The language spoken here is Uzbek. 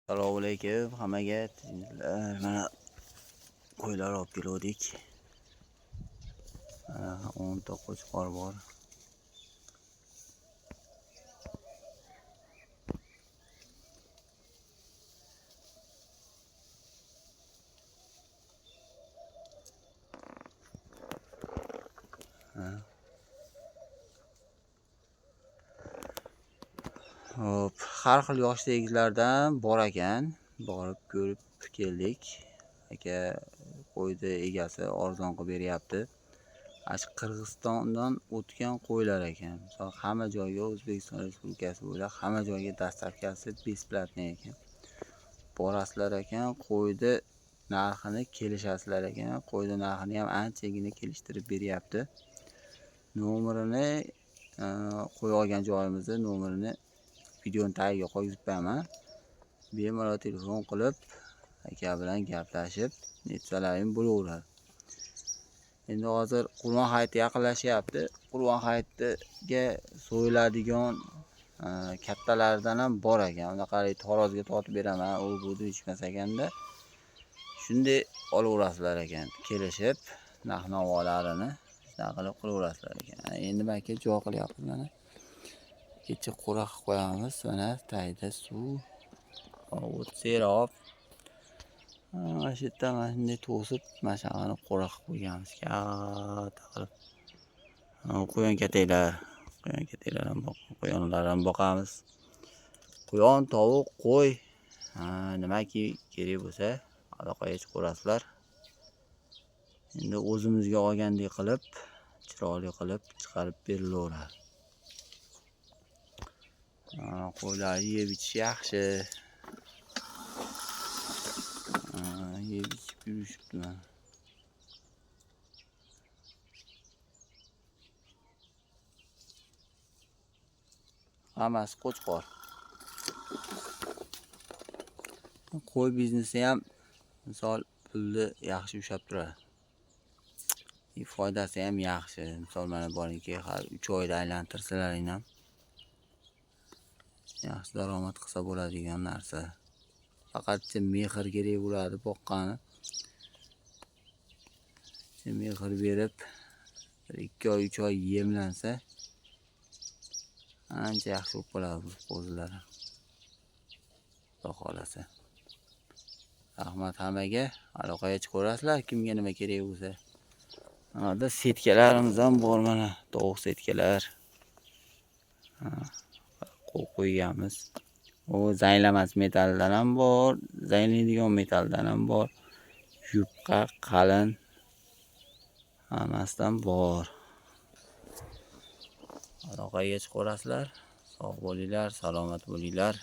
Assalomu alaykum hammaga. Mana qo'ylar olib keldik. 10 ta qo'chqor bor. Hop, har xil yoshdagilardan bor ekan. Borib ko'rib keldik. Aka qo'yni egasi arzon qilib beryapti. Ash Qirg'izistondan o'tgan qo'ylar ekan. Misol hamma joyga O'zbekiston Respublikasi bo'ylab hamma joyga dastavkasi besplatniy ekan. Borasizlar ekan, qo'yni narxini kelishasizlar ekan. Qo'yni narxini ham anchagina kelishtirib beryapti. Nomerini qo'y olgan joyimizni nomerini videoni tagiga qo'yib qo'yaman. Bemalol telefon qilib aka bilan gaplashib netsalaring bo'laveradi. Endi hozir Qurban hayiti yaqinlashyapti. Qurban hayitiga so'yiladigan kattalaridan ham bor ekan. Unaqa tarozga tortib beraman, u bu deyishmas ekanda. Shunday olaverasizlar ekan. Kelishib narx-navolarini qilib qilaverasizlar ekan. Endi aka joy qilyapmiz mana. Kecha qo'ra qilib qo'yamiz. Mana tagida suv, o't serob. Mana shu yerda mana shunday to'sib, mashaqani qo'ra qilib qo'yganmiz. Katta qilib. Quyon kataklar ham quyonlar ham boqamiz. Quyon, tovuq, qo'y, nimaki kerak bo'lsa, aloqaga chiqarasizlar. Endi o'zimizga olgandek qilib, chiroyli qilib chiqarib berilaveradi. Qo'ylar yeb ichish yaxshi. Yeb ichib yurishibdi. Hammasi qo'chqor. Qo'y biznesi ham misol pulni yaxshi ushlab turadi. Foydasi ham yaxshi. Misol mana boringki, har 3 oyda aylantirsalaring ham yaxshi daromad qilsa bo'ladigan narsa. Faqat mehr kerak bo'ladi boqqani. Mehr berib 2 oy 3 oy yemlansa ancha yaxshi bo'lib qoladi bu qo'zilar. Xudo xolasa. Rahmat hammaga. Aloqaga chiqarasizlar kimga nima kerak bo'lsa. Mana setkalarimiz ham bor mana, tovuq setkalar. Qo'yganmiz. O zanglamas metaldan ham bor, zanglaydigan metaldan ham bor. Yupqa, qalin hammasidan bor. Aloqaga chiqarasizlar. Sog' bo'linglar, salomat bo'linglar.